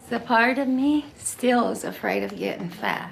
The part of me still is afraid of getting fat.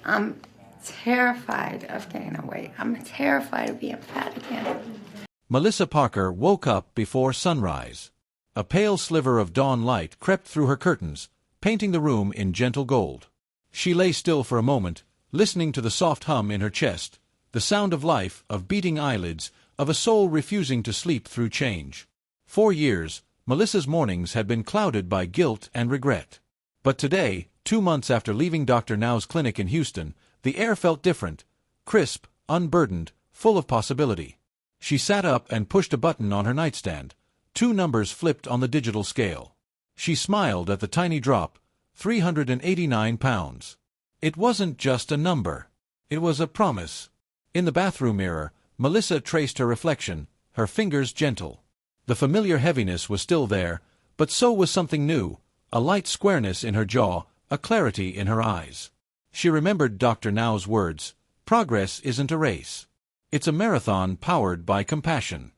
I'm terrified of gaining weight. I'm terrified of being fat again. Melissa Parker woke up before sunrise. A pale sliver of dawn light crept through her curtains, painting the room in gentle gold. She lay still for a moment, listening to the soft hum in her chest, the sound of life, of beating eyelids, of a soul refusing to sleep through change. 4 years, Melissa's mornings had been clouded by guilt and regret. But today, 2 months after leaving Dr. Now's clinic in Houston, the air felt different, crisp, unburdened, full of possibility. She sat up and pushed a button on her nightstand. 2 numbers flipped on the digital scale. She smiled at the tiny drop, 389 pounds. It wasn't just a number. It was a promise. In the bathroom mirror, Melissa traced her reflection, her fingers gentle. The familiar heaviness was still there, but so was something new, a light squareness in her jaw, a clarity in her eyes. She remembered Dr. Now's words, "Progress isn't a race. It's a marathon powered by compassion."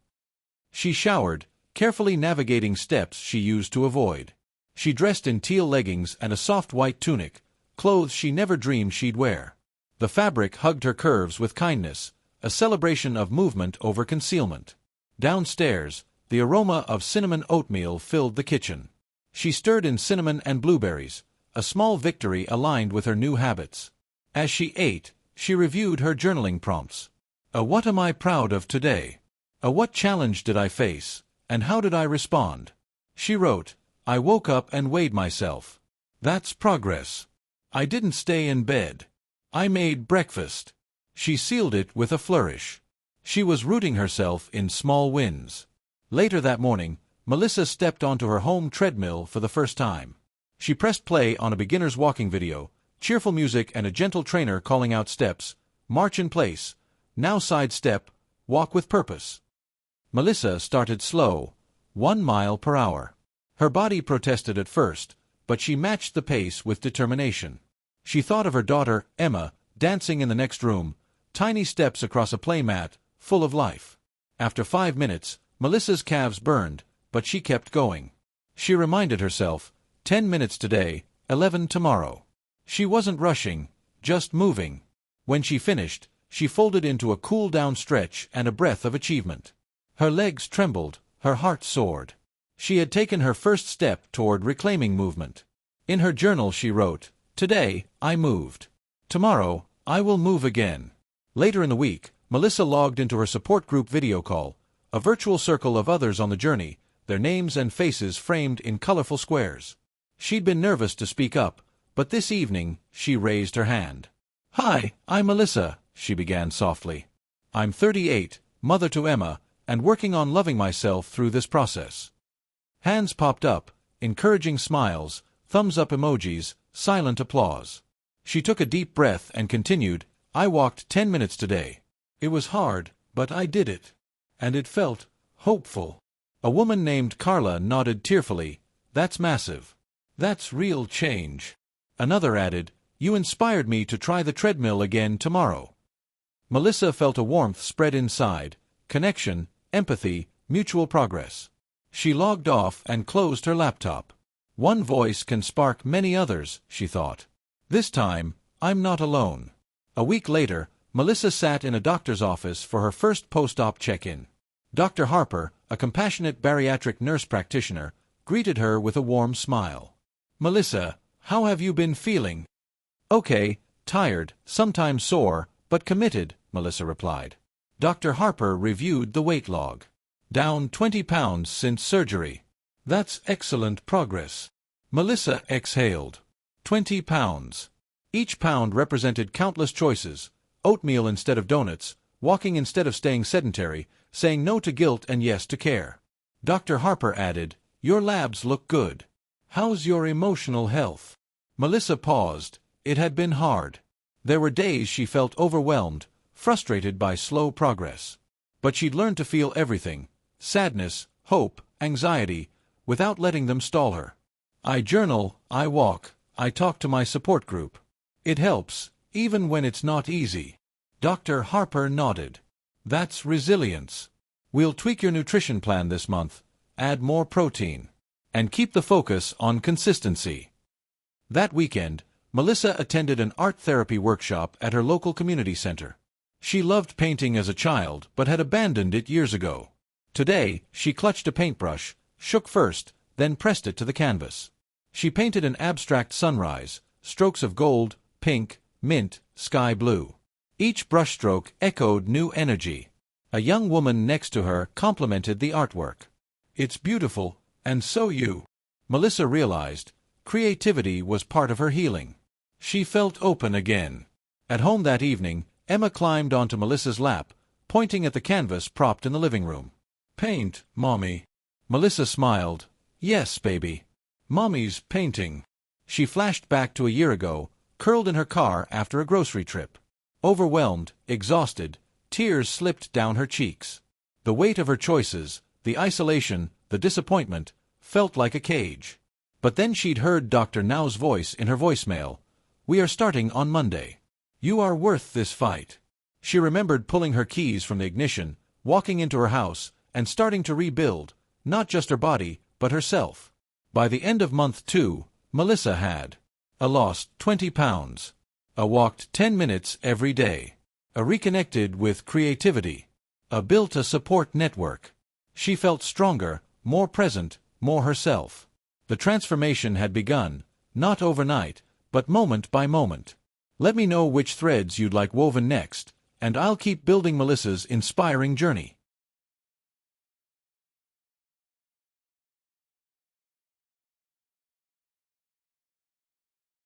She showered, carefully navigating steps she used to avoid. She dressed in teal leggings and a soft white tunic, clothes she never dreamed she'd wear. The fabric hugged her curves with kindness, a celebration of movement over concealment. Downstairs, the aroma of cinnamon oatmeal filled the kitchen. She stirred in cinnamon and blueberries, a small victory aligned with her new habits. As she ate, she reviewed her journaling prompts. What am I proud of today? What challenge did I face, and how did I respond? She wrote, I woke up and weighed myself. That's progress. I didn't stay in bed. I made breakfast. She sealed it with a flourish. She was rooting herself in small wins. Later that morning, Melissa stepped onto her home treadmill for the first time. She pressed play on a beginner's walking video, cheerful music and a gentle trainer calling out steps, march in place, now side step, walk with purpose. Melissa started slow, 1 mile per hour. Her body protested at first, but she matched the pace with determination. She thought of her daughter, Emma, dancing in the next room, tiny steps across a play mat, full of life. After 5 minutes, Melissa's calves burned, but she kept going. She reminded herself, 10 minutes today, 11 tomorrow. She wasn't rushing, just moving. When she finished, she folded into a cool-down stretch and a breath of achievement. Her legs trembled, her heart soared. She had taken her first step toward reclaiming movement. In her journal she wrote, Today, I moved. Tomorrow, I will move again. Later in the week, Melissa logged into her support group video call, a virtual circle of others on the journey, their names and faces framed in colorful squares. She'd been nervous to speak up, but this evening, she raised her hand. Hi, I'm Melissa, she began softly. I'm 38, mother to Emma, and working on loving myself through this process. Hands popped up, encouraging smiles, thumbs-up emojis, silent applause. She took a deep breath and continued, I walked 10 minutes today. It was hard, but I did it. And it felt hopeful. A woman named Carla nodded tearfully, That's massive. That's real change. Another added, You inspired me to try the treadmill again tomorrow. Melissa felt a warmth spread inside, connection, empathy, mutual progress. She logged off and closed her laptop. One voice can spark many others, she thought. This time, I'm not alone. A week later, Melissa sat in a doctor's office for her first post-op check-in. Dr. Harper, a compassionate bariatric nurse practitioner, greeted her with a warm smile. Melissa, how have you been feeling? Okay, tired, sometimes sore, but committed, Melissa replied. Dr. Harper reviewed the weight log. Down 20 pounds since surgery. That's excellent progress. Melissa exhaled. 20 pounds. Each pound represented countless choices, oatmeal instead of donuts, walking instead of staying sedentary, saying no to guilt and yes to care. Dr. Harper added, Your labs look good. How's your emotional health? Melissa paused. It had been hard. There were days she felt overwhelmed, frustrated by slow progress. But she'd learned to feel everything, sadness, hope, anxiety, without letting them stall her. I journal, I walk, I talk to my support group. It helps, even when it's not easy. Dr. Harper nodded. That's resilience. We'll tweak your nutrition plan this month, add more protein. and keep the focus on consistency. That weekend, Melissa attended an art therapy workshop at her local community center. She loved painting as a child but had abandoned it years ago. Today, she clutched a paintbrush, shook first, then pressed it to the canvas. She painted an abstract sunrise, strokes of gold, pink, mint, sky blue. Each brushstroke echoed new energy. A young woman next to her complimented the artwork. "It's beautiful, and so you." Melissa realized creativity was part of her healing. She felt open again. At home that evening, Emma climbed onto Melissa's lap, pointing at the canvas propped in the living room. "Paint, Mommy." Melissa smiled. "Yes, baby. Mommy's painting." She flashed back to a year ago, curled in her car after a grocery trip. Overwhelmed, exhausted, tears slipped down her cheeks. The weight of her choices, the isolation, the disappointment, felt like a cage. But then she'd heard Dr. Now's voice in her voicemail. "We are starting on Monday. You are worth this fight." She remembered pulling her keys from the ignition, walking into her house, and starting to rebuild, not just her body, but herself. By the end of month 2, Melissa had lost 20 pounds, walked 10 minutes every day, reconnected with creativity, built a support network. She felt stronger, more present, more herself. The transformation had begun, not overnight, but moment by moment. Let me know which threads you'd like woven next, and I'll keep building Melissa's inspiring journey.